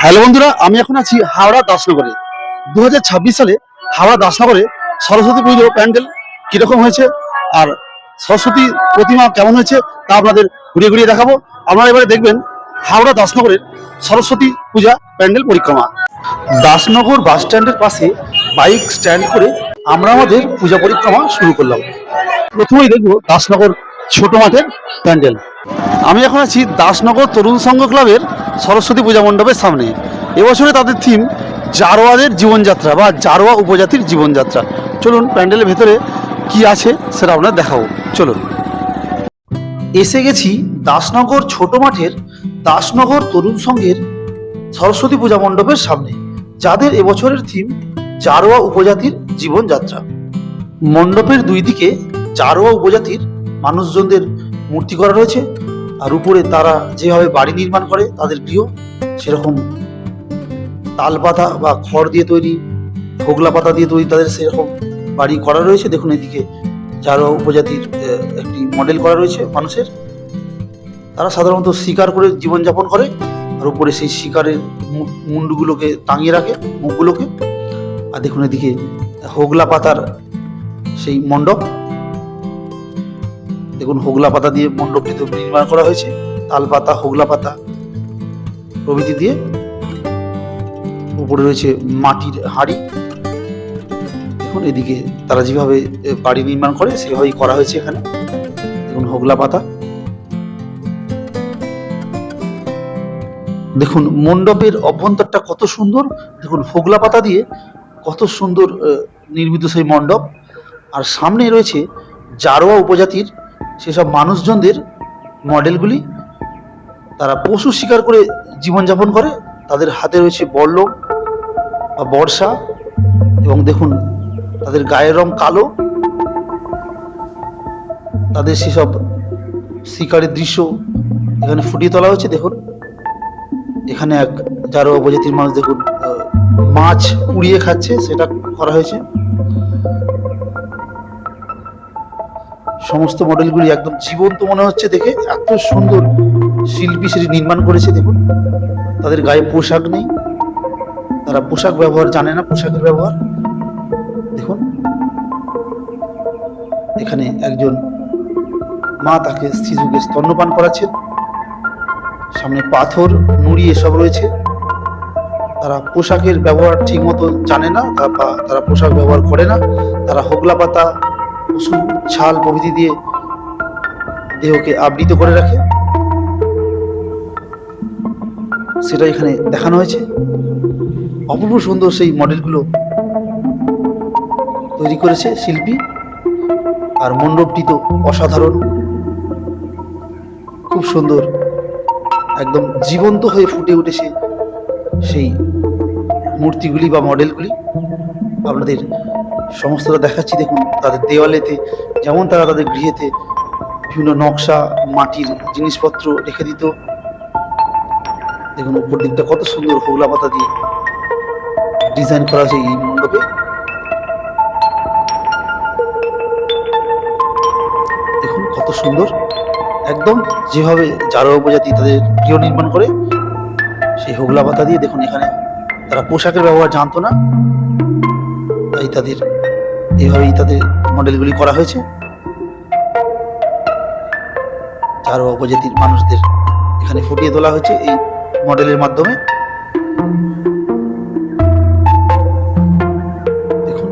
Hello বন্ধুরা, আমি এখন আছি হাওড়া দাসনগরে। 2026 সালে হাওড়া দাসনগরে সরস্বতী পুজো প্যান্ডেল কিরকম হয়েছে আর সরস্বতী প্রতিমা কেমন হয়েছে তা আপনাদের ঘুরিয়ে ঘুরিয়ে দেখাবো। আপনারা এবারে দেখবেন হাওড়া দাসনগরের সরস্বতী পূজা প্যান্ডেল পরিক্রমা। দাসনগর বাস স্ট্যান্ডের পাশে বাইক স্ট্যান্ড করে আমরা আমাদের পূজা পরিক্রমা শুরু করলাম। প্রথমেই দেখবো দাসনগর ছোট মাঠের প্যান্ডেল। আমি এখন আছি দাসনগর তরুণ সংঘ ক্লাবের সরস্বতী পূজা মণ্ডপের সামনে। এবছরে তাদের থিম জারোয়াদের জীবনযাত্রা বা জারোয়া উপজাতির জীবনযাত্রা। চলুন প্যান্ডেলের ভেতরে কি আছে সেটা আপনার দেখাবো। চলুন। এসে গেছি দাসনগর ছোট মাঠের দাসনগর তরুণ সংঘের সরস্বতী পূজা মণ্ডপের সামনে, যাদের এবছরের থিম জারোয়া উপজাতির জীবনযাত্রা। মণ্ডপের দুই দিকে জারোয়া উপজাতির মানুষজনদের মূর্তি করা রয়েছে, আর উপরে তারা যেভাবে বাড়ি নির্মাণ করে তাদের গৃহ, সেরকম তাল পাতা বা খড় দিয়ে তৈরি, হোগলা পাতা দিয়ে তৈরি তাদের সেরকম বাড়ি করা রয়েছে। দেখুন এদিকে জারোয়া উপজাতির একটি মডেল করা রয়েছে মানুষের। তারা সাধারণত শিকার করে জীবনযাপন করে, আর উপরে সেই শিকারের মুন্ডুগুলোকে টাঙিয়ে রাখে, মুখগুলোকে। আর দেখুন এদিকে হোগলা পাতার সেই মণ্ডপ, দেখুন হোগলা পাতা দিয়ে মণ্ডপটি তো নির্মাণ করা হয়েছে, তাল পাতা, হোগলা পাতা প্রভৃতি দিয়ে। উপরে রয়েছে মাটির হাঁড়ি। দেখুন এদিকে তারা যেভাবে বাড়ি নির্মাণ করে সেভাবেই করা হয়েছে এখানে। দেখুন হোগলা পাতা। দেখুন মণ্ডপের অভ্যন্তরটা কত সুন্দর। দেখুন হোগলা পাতা দিয়ে কত সুন্দর নির্মিত সেই মণ্ডপ। আর সামনে রয়েছে জারোয়া উপজাতির সেসব মানুষজনদের মডেলগুলি। তারা পশু শিকার করে জীবনযাপন করে, তাদের হাতে রয়েছে বল্লম বা বর্ষা, এবং দেখুন তাদের গায়ের রং কালো। তাদের সেসব শিকারের দৃশ্য এখানে ফুটিয়ে তোলা হয়েছে। দেখুন এখানে এক জারোয়া উপজাতির মানুষ দেখুন মাছ পুড়িয়ে খাচ্ছে, সেটা করা হয়েছে। সমস্ত মডেলগুলি একদম জীবন্ত মনে হচ্ছে দেখে, এত সুন্দর শিল্পী সেটি নির্মাণ করেছে। দেখুন তাদের গায়ে পোশাক নেই, তারা পোশাক ব্যবহার জানে না, পোশাকের ব্যবহার। দেখুন এখানে একজন মা তাকে শিশুকে স্তন্যপান করাচ্ছেন। সামনে পাথর, নুড়ি এসব রয়েছে। তারা পোশাকের ব্যবহার ঠিক মতো জানে না, তারা পোশাক ব্যবহার করে না। তারা হোগলা পাতা, পশু ছাল প্রভৃতি দিয়ে দেহকে আবৃত করে রাখে, সেটা এখানে দেখানো হয়েছে। অপূর্ব সুন্দর সেই মডেলগুলো তৈরি করেছে শিল্পী। আর মণ্ডপটি তো অসাধারণ, খুব সুন্দর, একদম জীবন্ত হয়ে ফুটে উঠেছে সেই মূর্তিগুলি বা মডেলগুলি। আপনাদের সমস্তটা দেখাচ্ছি। দেখুন তাদের দেওয়ালেতে যেমন তারা তাদের গৃহেতে বিভিন্ন নকশা, মাটির জিনিসপত্র রেখে দিত। দেখুন উপর দিকটা কত সুন্দর হোগলা পাতা দিয়ে ডিজাইন করা হয়েছে এই মণ্ডপে। দেখুন কত সুন্দর, একদম যেভাবে জারোয়া উপজাতি তাদের গৃহ নির্মাণ করে সেই হোগলা পাতা দিয়ে। দেখুন এখানে তারা পোশাকের ব্যবহার জানতো না, তাই তাদের এভাবেই তাদের মডেলগুলি করা হয়েছে। জারোয়া উপজাতির মানুষদের এখানে ফুটিয়ে তোলা হয়েছে এই মডেলের মাধ্যমে। দেখুন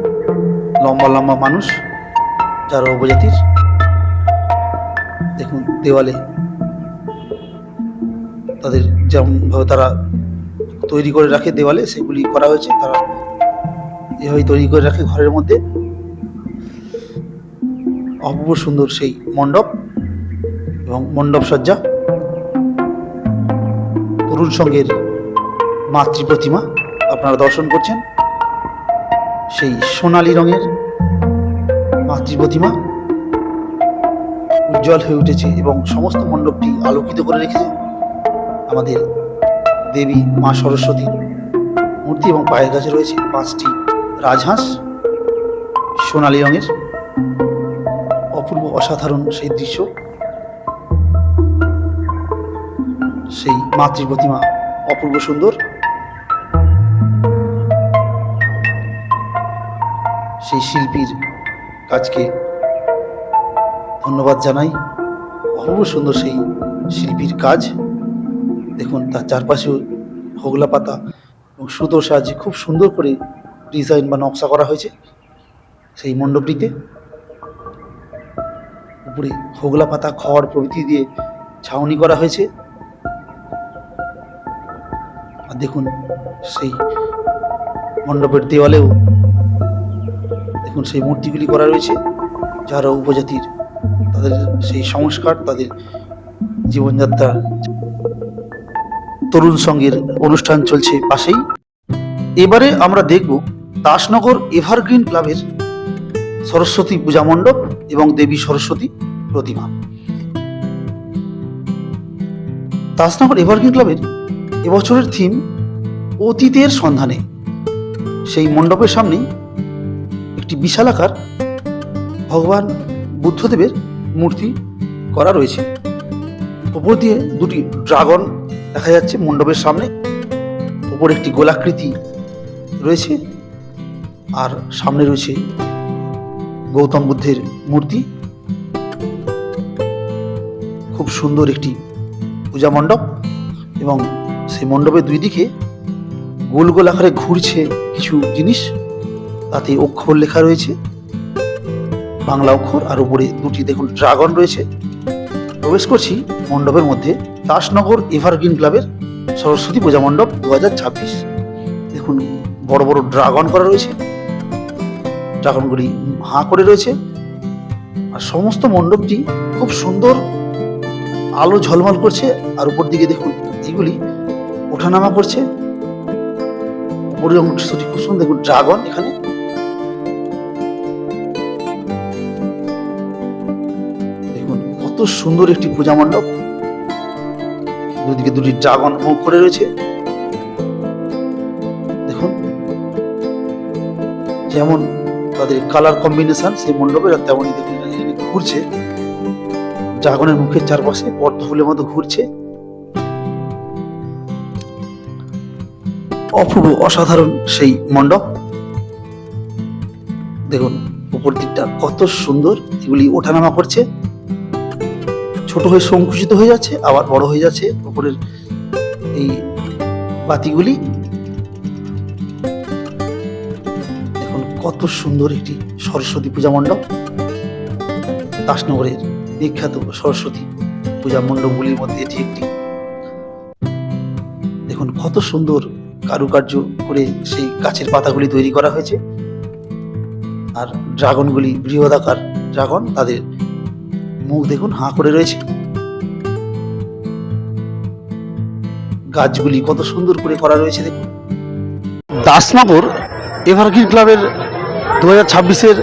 লম্বা লম্বা মানুষ জারোয়া উপজাতির। দেখুন দেওয়ালে তাদের যেমন ভাবে তারা তৈরি করে রাখে দেওয়ালে, সেগুলি করা হয়েছে। তারা এভাবেই তৈরি করে রাখে ঘরের মধ্যে। অপূর্ব সুন্দর সেই মণ্ডপ এবং মণ্ডপ সজ্জা। তরুণ সংঘের মাতৃ প্রতিমা আপনারা দর্শন করছেন, সেই সোনালী রঙের মাতৃ প্রতিমা উজ্জ্বল হয়ে উঠেছে এবং সমস্ত মণ্ডপটি আলোকিত করে রেখেছে আমাদের দেবী মা সরস্বতীর মূর্তি। এবং পায়ের কাছে রয়েছে 5টি রাজহাঁস সোনালী রঙের। অপূর্ব অসাধারণ সেই দৃশ্য। সেই মাতৃ প্রতিমা অপূর্ব সুন্দর। সেই শিল্পীর কাজকে ধন্যবাদ জানাই। অপূর্ব সুন্দর সেই শিল্পীর কাজ। দেখুন তার চারপাশেও হোগলা পাতা এবং সুতোর সাহায্যে খুব সুন্দর করে ডিজাইন বা নকশা করা হয়েছে সেই মণ্ডপটিতে। উপরে হোগলা পাতা, খড় প্রভৃতি দিয়ে ছাউনি করা হয়েছে। আর দেখুন সেই মণ্ডপের দেওয়ালেও দেখুন সেই মূর্তিগুলি করা রয়েছে, যারা উপজাতির তাদের সেই সংস্কার, তাদের জীবনযাত্রা। তরুণ সঙ্গের অনুষ্ঠান চলছে পাশেই। এবারে আমরা দেখব দাসনগর এভারগ্রিন ক্লাবের সরস্বতী পূজা মণ্ডপ এবং দেবী সরস্বতী প্রতিমা। দাসনগর এভারগ্রিন ক্লাবের এবছরের থিম অতীতের সন্ধানে। সেই মণ্ডপের সামনেই একটি বিশালাকার ভগবান বুদ্ধদেবের মূর্তি করা রয়েছে। উপর দিয়ে দুটি ড্রাগন দেখা যাচ্ছে মণ্ডপের সামনে। উপর একটি গোলাকৃতি রয়েছে আর সামনে রয়েছে গৌতম বুদ্ধের মূর্তি। খুব সুন্দর একটি পূজা মণ্ডপ এবং সেই মণ্ডপের দুই দিকে গোল গোল আকারে ঘুরছে কিছু জিনিস, তাতে অক্ষর লেখা রয়েছে, বাংলা অক্ষর, আর উপরে দুটি দেখুন ড্রাগন রয়েছে। প্রবেশ করছি মণ্ডপের মধ্যে, দাসনগর এভারগ্রিন ক্লাবের সরস্বতী পূজা মণ্ডপ 2026। দেখুন বড় বড় ড্রাগন করা রয়েছে, ড্রাগনগুলি হাঁ করে রয়েছে। আর সমস্ত মণ্ডপটি খুব সুন্দর আলো ঝলমল করছে। আর উপর দিকে দেখুন এগুলি ওঠানামা করছে। উপরের অংশটি খুব সুন্দর, দেখুন ড্রাগন এখানে। দেখুন কত সুন্দর একটি পূজা মণ্ডপ, দুদিকে দুটি ড্রাগন মুখ করে রয়েছে। দেখুন যেমন তাদের কালার কম্বিনেশন সেই মণ্ডপের, তেমনই দেখুন ঘুরছে ড্রাগনের মুখের চারপাশে পদ্ম ফুলের মতো ঘুরছে। অপূর্ব অসাধারণ সেই মণ্ডপ। দেখুন উপর দিকটা কত সুন্দর, এগুলি ওঠানামা করছে, ছোট হয়ে সংকুচিত হয়ে যাচ্ছে, আবার বড় হয়ে যাচ্ছে উপরের এই বাতিগুলি। দেখুন কত সুন্দর একটি সরস্বতী পূজা মণ্ডপ, দাসনগরের বিখ্যাত সরস্বতী পূজা মণ্ডপগুলির মধ্যে এটি একটি। দেখুন কত সুন্দর কারুকার্য করে সেই গাছের পাতাগুলি তৈরি করা হয়েছে। আর ড্রাগনগুলি বৃহদাকার ড্রাগন, তাদের মুখ দেখুন হাঁ করে রয়েছে। গাছগুলি কত সুন্দর করে করা রয়েছে দেখুন। দাসনগর এভারগ্রিন ক্লাবের 2026-এর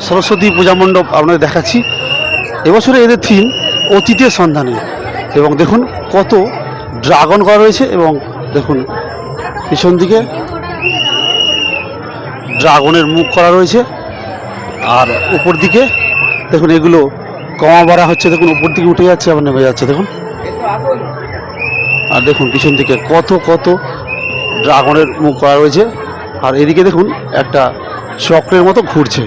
সরস্বতী পূজা মণ্ডপ আপনাদের দেখাচ্ছি। এবছরে এদের থিম অতীতের সন্ধানে, এবং দেখুন কত ড্রাগন করা রয়েছে, এবং দেখুন পিছন দিকে ড্রাগনের মুখ করা রয়েছে। আর উপর দিকে দেখুন এগুলো কমা বাড়া হচ্ছে, দেখুন উপর দিকে উঠে যাচ্ছে আবার নেমে যাচ্ছে দেখুন। আর দেখুন পিছন দিকে কত কত ড্রাগনের মুখ করা রয়েছে। আর এদিকে দেখুন একটা চক্রের মতো ঘুরছে।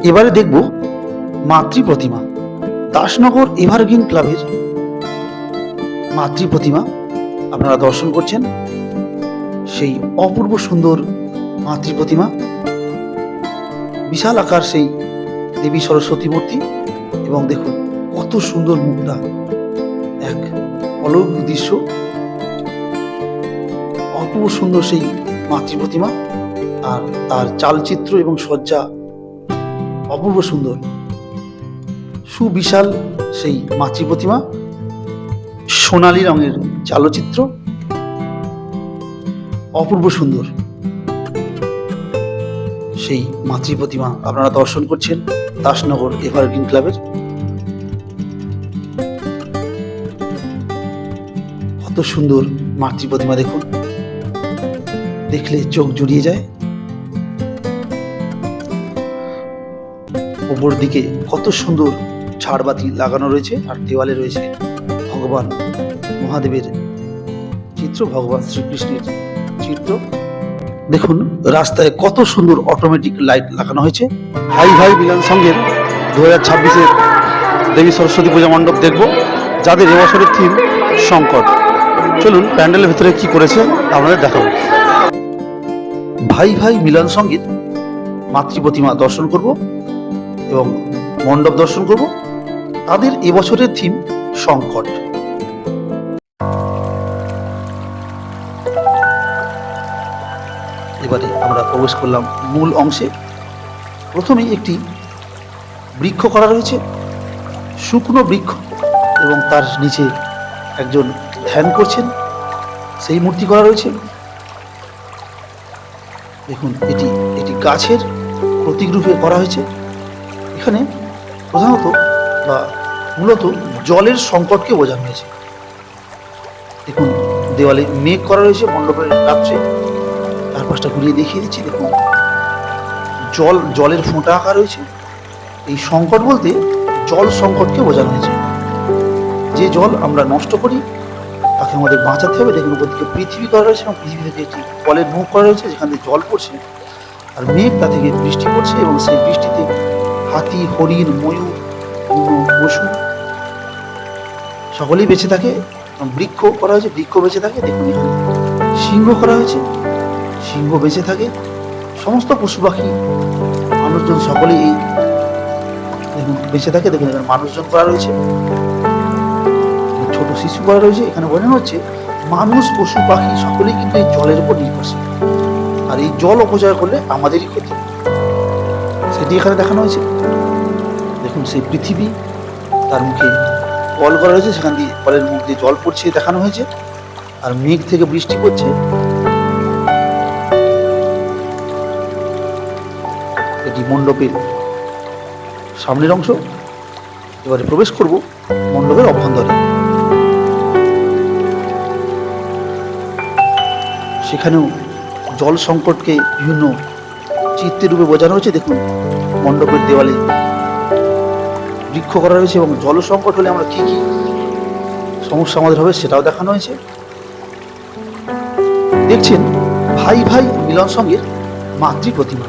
এবারে দেখব মাতৃ প্রতিমা। দাসনগর এভারগ্রিন ক্লাবের মাতৃ প্রতিমা আপনারা দর্শন করছেন। সেই অপূর্ব সুন্দর মাতৃ প্রতিমা, বিশাল আকার সেই দেবী সরস্বতী মূর্তি, এবং দেখুন কত সুন্দর মুখটা, এক অলৌকিক দৃশ্য। অপূর্ব সুন্দর সেই মাতৃ প্রতিমা, আর তার চালচিত্র এবং সজ্জা অপূর্ব সুন্দর। সুবিশাল সেই মাতৃ প্রতিমা, সোনালী রঙের চালচিত্র, অপূর্ব সুন্দর সেই মাতৃ প্রতিমা আপনারা দর্শন করছেন দাসনগর এভারগ্রিন ক্লাবের। কত সুন্দর মাতৃ প্রতিমা দেখুন। দেখলে চোখ জুড়িয়ে যায়। উপর দিকে কত সুন্দর ঝাড়বাতি লাগানো রয়েছে, আর দেওয়ালে রয়েছে ভগবান মহাদেবের চিত্র, ভগবান শ্রীকৃষ্ণের চিত্র। দেখুন রাস্তায় কত সুন্দর অটোমেটিক লাইট লাগানো হয়েছে। ভাই ভাই মিলন সঙ্গের 2026-এর দেবী সরস্বতী পূজা মণ্ডপ দেখব, যাদের এবছরের থিম সংকট। চলুন প্যান্ডেলের ভিতরে কি করেছে আপনাদের দেখাবো। ভাই ভাই মিলন সঙ্গীত মাতৃ প্রতিমা দর্শন করব এবং মণ্ডপ দর্শন করব। তাদের এবছরের থিম সংকট। এবারে আমরা প্রবেশ করলাম মূল অংশে। প্রথমেই একটি বৃক্ষ করা রয়েছে, শুকনো বৃক্ষ, এবং তার নিচে একজন ধ্যান করছেন, সেই মূর্তি করা রয়েছে। দেখুন এটি গাছের প্রতীক রূপে করা হয়েছে। এখানে প্রধানত বা মূলত জলের সংকটকে বোঝানো হয়েছে। দেখুন দেওয়ালে মেঘ করা রয়েছে মণ্ডপের রাত্রে। চারপাশটা ঘুরিয়ে দেখিয়ে দিচ্ছি। দেখুন জলের ফোঁটা আঁকা রয়েছে। এই সংকট বলতে জল সংকটকে বোঝানো হয়েছে। যে জল আমরা নষ্ট করি তাকে আমাদের বাঁচাতে হবে। দেখুন উপর থেকে পৃথিবী করা রয়েছে এবং পৃথিবী থেকে একটি কলের মুখ করা রয়েছে, যেখান থেকে জল পড়ছে, আর মেঘ তা থেকে বৃষ্টি পড়ছে, এবং সেই বৃষ্টিতে হাতি, হরিণ, ময়ূর, পশু সকলেই বেঁচে থাকে। বৃক্ষ করা হয়েছে, বৃক্ষ বেঁচে থাকে। দেখুন এখানে সিংহ করা হয়েছে, সিংহ বেঁচে থাকে। সমস্ত পশু পাখি, মানুষজন সকলেই এই দেখুন বেঁচে থাকে। দেখুন এখানে মানুষজন করা রয়েছে, ছোট শিশু করা রয়েছে। এখানে বোঝানো হচ্ছে মানুষ, পশু পাখি সকলেই কিন্তু এই জলের উপর নির্ভরশীল, আর এই জল অপচয় করলে আমাদেরই ক্ষতি, সেটি এখানে দেখানো হয়েছে। দেখুন সেই পৃথিবী, তার মুখে কল করা হয়েছে, সেখান দিয়ে কলের মুখ দিয়ে জল পড়ছে দেখানো হয়েছে, আর মেঘ থেকে বৃষ্টি পড়ছে। এটি মণ্ডপের সামনের অংশ। এবারে প্রবেশ করব মণ্ডপের অভ্যন্তরে। সেখানেও জল সংকটকে বিভিন্ন চিত্রের রূপে বোঝানো হয়েছে। দেখুন মণ্ডপের দেওয়ালে বৃক্ষ করা রয়েছে, এবং জল সংকট হলে আমরা কি কি সমস্যা আমাদের হবে সেটাও দেখানো হয়েছে। দেখছেন ভাই ভাই মিলন সঙ্গের মাতৃ প্রতিমা।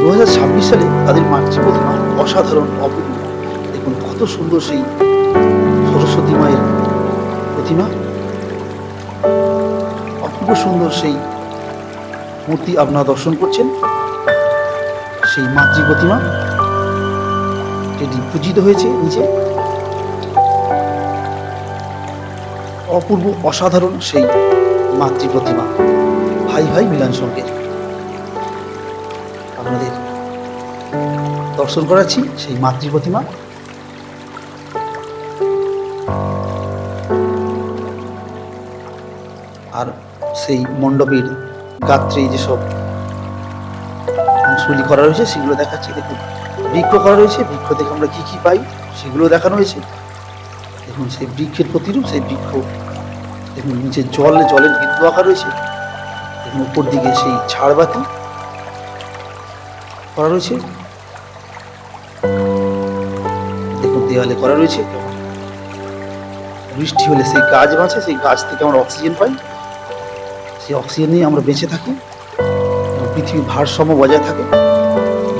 2026 সালে তাদের মাতৃ প্রতিমা অসাধারণ, অপূর্ব। দেখুন কত সুন্দর সেই সরস্বতী মায়ের প্রতিমা, অপূর্ব সুন্দর সেই মূর্তি আপনারা দর্শন করছেন। সেই মাতৃ প্রতিমা যেটি পূজিত হয়েছে নিচে, অপূর্ব অসাধারণ সেই মাতৃ প্রতিমা ভাই ভাই মিলন সঙ্গে আপনাদের দর্শন করাচ্ছি সেই মাতৃ প্রতিমা। আর সেই মণ্ডপের গাত্রে যেসব অংশগুলি করা রয়েছে সেগুলো দেখাচ্ছি। দেখুন বৃক্ষ করা রয়েছে, বৃক্ষ থেকে আমরা কি কি পাই সেগুলো দেখানো হয়েছে। দেখুন সেই বৃক্ষের প্রতিরূপ, সেই বৃক্ষ। দেখুন নিচে জলের বিন্দু আঁকা রয়েছে। দেখুন উপর দিকে সেই ঝাড়বাতি করা রয়েছে। দেখুন দেওয়ালে করা রয়েছে বৃষ্টি হলে সেই গাছ বাঁচে, সেই গাছ থেকে আমরা অক্সিজেন পাই, সেই অক্সিজেন নিয়ে আমরা বেঁচে থাকি, পৃথিবীর ভারসাম্য বজায় থাকে।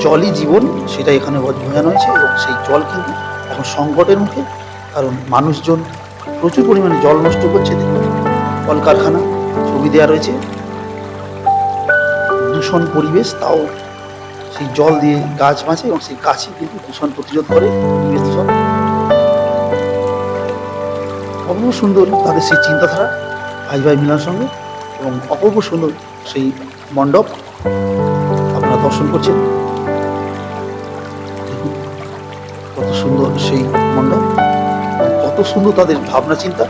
জলই জীবন, সেটা এখানে বোঝানো হয়েছে। এবং সেই জল কিন্তু এখন সংকটের মুখে, কারণ মানুষজন প্রচুর পরিমাণে জল নষ্ট করছে। দেখুন কলকারখানা ছবি দেওয়া রয়েছে, দূষণ পরিবেশ, তাও সেই জল দিয়ে গাছ বাঁচে, এবং সেই গাছই কিন্তু দূষণ প্রতিরোধ করে, পরিবেশ দূষণ। অপূর্ব সুন্দর তাদের সেই চিন্তাধারা ভাই ভাই মিলন সঙ্গে, এবং অপূর্ব সুন্দর সেই মণ্ডপ আপনারা দর্শন করছেন। দেখুন কত সুন্দর সেই মণ্ডপ, কত সুন্দর তাদের ভাবনা চিন্তা,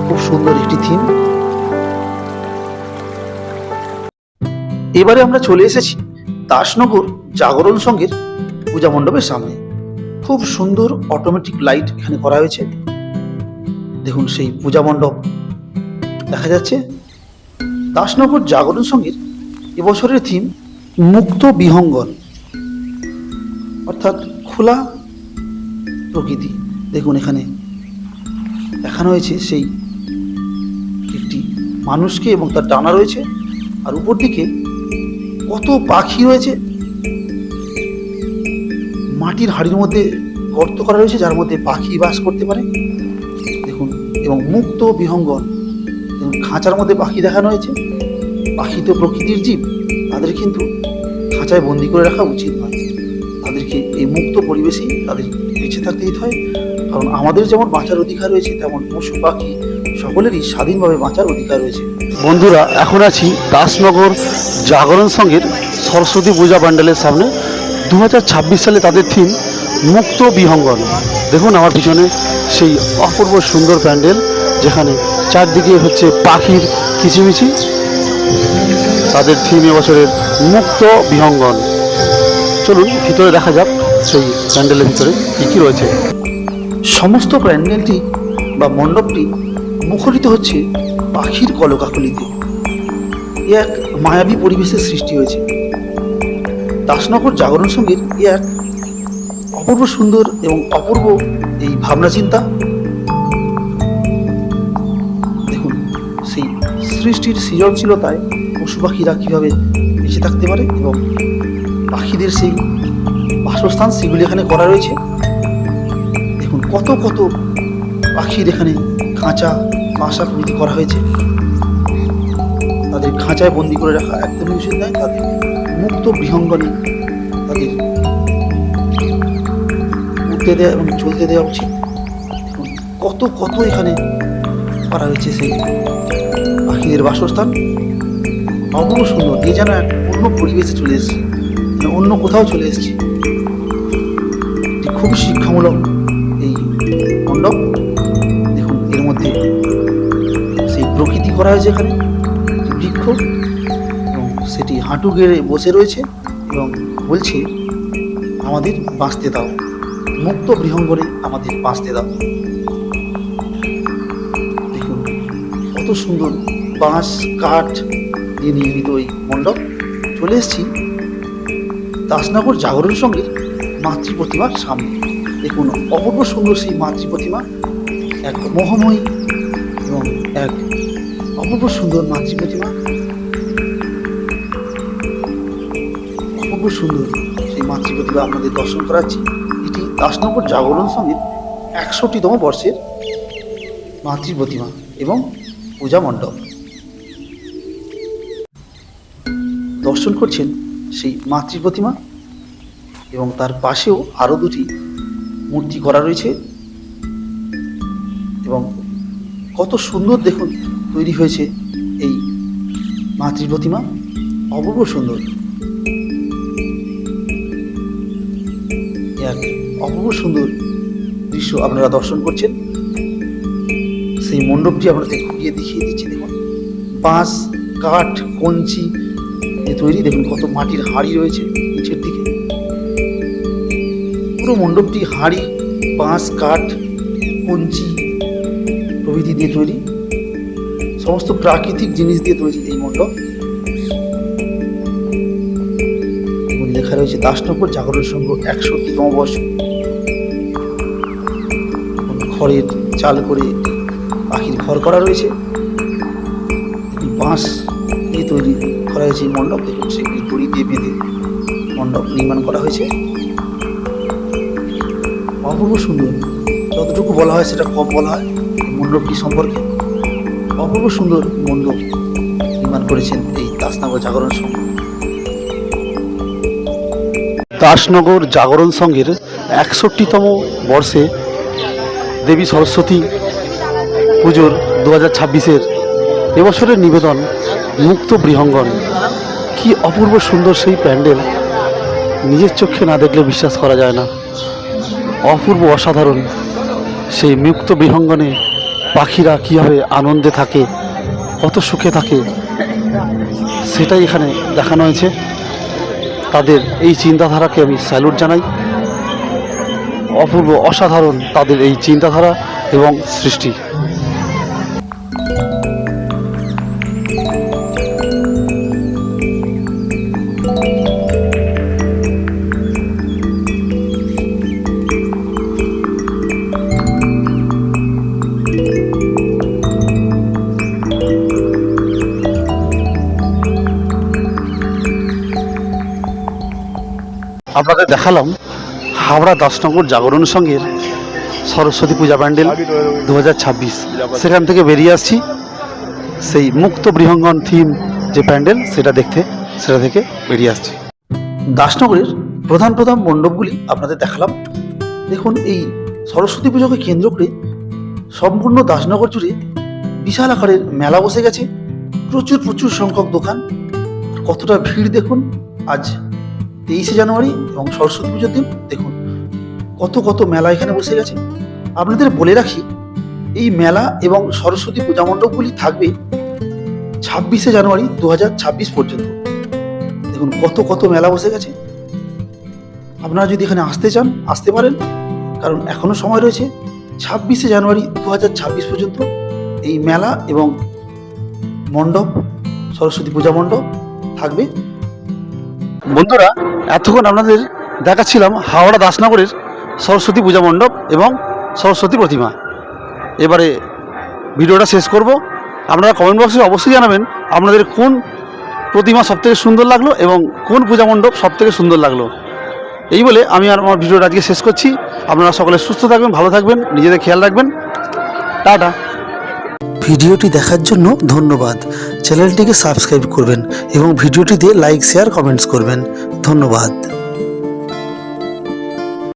খুব সুন্দর একটি থিম। এবারে আমরা চলে এসেছি দাসনগর জাগরণ সংঘের পূজা মণ্ডপের সামনে। খুব সুন্দর অটোমেটিক লাইট এখানে করা হয়েছে। দেখুন সেই পূজা মণ্ডপ দেখা যাচ্ছে। দাসনগর জাগরণ সংঘের এবছরের থিম মুক্ত বিহঙ্গন, অর্থাৎ খোলা প্রকৃতি। দেখুন এখানে দেখানো হয়েছে সেই একটি মানুষকে এবং তার ডানা রয়েছে, আর উপর দিকে কত পাখি রয়েছে। মাটির হাড়ির মধ্যে গর্ত করা রয়েছে যার মধ্যে পাখি বাস করতে পারে দেখুন। এবং মুক্ত বিহঙ্গন, খাঁচার মধ্যে পাখি দেখানো হয়েছে। পাখি তো প্রকৃতির জীব, তাদের কিন্তু খাঁচায় বন্দি করে রাখা উচিত নয়। তাদেরকে এই মুক্ত পরিবেশেই তাদের বেঁচে থাকতে দিতে হয়, কারণ আমাদের যেমন বাঁচার অধিকার রয়েছে তেমন পশু পাখি সকলেরই স্বাধীনভাবে বাঁচার অধিকার রয়েছে। বন্ধুরা, এখন আছি দাসনগর জাগরণ সংঘের সরস্বতী পূজা প্যান্ডেলের সামনে। 2026 সালে তাদের থিম মুক্ত বিহঙ্গন। দেখুন আমার পিছনে সেই অপূর্ব সুন্দর প্যান্ডেল, যেখানে চারদিকে হচ্ছে পাখির কিচিমিচি। তাদের থিম এবছরের মুক্ত বিহঙ্গন। চলুন ভিতরে দেখা যাক সেই প্যান্ডেলের ভিতরে কী কী রয়েছে। সমস্ত প্যান্ডেলটি বা মণ্ডপটি মুখরিত হচ্ছে পাখির কলকাকলিতে। এক মায়াবী পরিবেশের সৃষ্টি হয়েছে। দাসনগর জাগরণ সংঘের এক অপূর্ব সুন্দর এবং অপূর্ব এই ভাবনা চিন্তা। দেখুন সেই সৃষ্টির সৃজনশীলতায় পশু পাখিরা কীভাবে বেঁচে থাকতে পারে এবং পাখিদের সেই বাসস্থান সেগুলি এখানে করা রয়েছে। দেখুন কত কত পাখির এখানে খাঁচা বাসা প্রভৃতি করা হয়েছে। তাদের খাঁচায় বন্দি করে রাখা একদমই উচিত নয়, তাদের মুক্ত বিহঙ্গনে তাদের উঠতে দেওয়া এবং চলতে দেওয়া উচিত। দেখুন কত কত এখানে করা হয়েছে সেই পাখিদের বাসস্থান। অপূর্ব সুন্দর, এ যেন এক অন্য পরিবেশে চলে এসেছে, অন্য কোথাও চলে এসেছে। খুবই শিক্ষামূলক এই মণ্ডপ। দেখুন এর মধ্যে সেই প্রকৃতি করা হয়েছে, এখানে বৃক্ষ, এবং সেটি হাঁটু গেড়ে বসে রয়েছে এবং বলছে আমাদের বাঁচতে দাও, মুক্ত বিহঙ্গনে আমাদের বাঁচতে দাও। দেখুন কত সুন্দর বাঁশ কাঠ দিয়ে নির্মিত এই মণ্ডপ। চলে এসেছি দাসনগর জাগরণ সংঘের মাতৃ প্রতিমার সামনে। দেখুন অপূর্ব সুন্দর সেই মাতৃ প্রতিমা, এক মোহময়ী এবং এক অপূর্ব সুন্দর মাতৃ প্রতিমা। অপূর্ব সুন্দর সেই মাতৃ প্রতিমা আপনাদের দর্শন করাচ্ছি। এটি দাসনগর জাগরণ সংঘের 61তম বর্ষের মাতৃ প্রতিমা এবং পূজা মণ্ডপ। দর্শন করছেন সেই মাতৃ প্রতিমা এবং তার পাশেও আরও দুটি মূর্তি করা রয়েছে এবং কত সুন্দর দেখুন তৈরি হয়েছে এই মাতৃ প্রতিমা। অপূর্ব সুন্দর, এক অপূর্ব সুন্দর দৃশ্য আপনারা দর্শন করছেন। সেই মণ্ডপটি আপনাদের ঘুরিয়ে দেখিয়ে দিচ্ছি। দেখুন বাঁশ কাঠ কঞ্চি তৈরি। দেখুন কত মাটির হাঁড়ি রয়েছে নিচের দিকে। পুরো মণ্ডপটি হাঁড়ি বাঁশ কাঠ কঞ্চি প্রভৃতি দিয়ে তৈরি, সমস্ত প্রাকৃতিক জিনিস দিয়ে তৈরি এই মণ্ডপ। এবং লেখা রয়েছে দাসনগর জাগরণ সংঘ 61তম বর্ষ। খড়ের চাল করে পাখির ঘর করা রয়েছে। বাঁশ দিয়ে তৈরি করা হয়েছে এই মণ্ডপ। দেখুন সেগুলি দড়ি দিয়ে বেঁধে মণ্ডপ নির্মাণ করা হয়েছে। অপূর্ব সুন্দর, যতটুকু বলা হয় সেটা কম বলা হয় এই মণ্ডপটি সম্পর্কে। অপূর্ব সুন্দর মণ্ডপ নির্মাণ করেছেন এই দাসনগর জাগরণ সংঘ। দাসনগর জাগরণ সংঘের 61তম বর্ষে দেবী সরস্বতী পুজোর 2026-এর এবছরের নিবেদন মুক্ত বিহঙ্গন। কি অপূর্ব সুন্দর সেই প্যান্ডেল, নিজের চোখে না দেখলে বিশ্বাস করা যায় না। অপূর্ব অসাধারণ সেই মুক্ত বিহঙ্গনে পাখিরা কীভাবে আনন্দে থাকে, কত সুখে থাকে, সেটাই এখানে দেখানো হয়েছে। তাদের এই চিন্তাধারাকে আমি স্যালুট জানাই। অপূর্ব অসাধারণ তাদের এই চিন্তাধারা এবং সৃষ্টি। আপনাদের দেখালাম হাওড়া দাসনগর জাগরণ সংঘের সরস্বতী পূজা প্যান্ডেল 2026। সেখান থেকে বেরিয়ে আসছি সেই মুক্ত বৃহঙ্গন থিম যে প্যান্ডেল সেটা দেখতে, সেটা থেকে বেরিয়ে আসছি। দাসনগরের প্রধান প্রধান মণ্ডপগুলি আপনাদের দেখালাম। দেখুন, এই সরস্বতী পুজোকে কেন্দ্র করে সম্পূর্ণ দাসনগর জুড়ে বিশাল আকারের মেলা বসে গেছে। প্রচুর প্রচুর সংখ্যক দোকান, কতটা ভিড় দেখুন। আজ 23শে জানুয়ারি এবং সরস্বতী পুজোর দিন দেখুন কত কত মেলা এখানে বসে গেছে। আপনাদের বলে রাখি, এই মেলা এবং সরস্বতী পূজা মণ্ডপগুলি থাকবে 26শে জানুয়ারি 2026 পর্যন্ত। দেখুন কত কত মেলা বসে গেছে। আপনারা যদি এখানে আসতে চান আসতে পারেন, কারণ এখনো সময় রয়েছে। 26শে জানুয়ারি 2026 পর্যন্ত এই মেলা এবং মণ্ডপ, সরস্বতী পূজা মণ্ডপ থাকবে। বন্ধুরা, এতক্ষণ আপনাদের দেখাচ্ছিলাম হাওড়া দাসনগরের সরস্বতী পূজা মণ্ডপ এবং সরস্বতী প্রতিমা। এবারে ভিডিওটা শেষ করব। আপনারা কমেন্ট বক্সে অবশ্যই জানাবেন আপনাদের কোন প্রতিমা সবথেকে সুন্দর লাগলো এবং কোন পূজা মণ্ডপ সবথেকে সুন্দর লাগলো। এই বলে আমি আর আমার ভিডিওটা আজকে শেষ করছি। আপনারা সকলে সুস্থ থাকবেন, ভালো থাকবেন, নিজেদের খেয়াল রাখবেন। টাটা। ভিডিওটি দেখার জন্য ধন্যবাদ। চ্যানেলটিকে সাবস্ক্রাইব করবেন এবং ভিডিওটিতে লাইক, শেয়ার, কমেন্টস করবেন। ধন্যবাদ।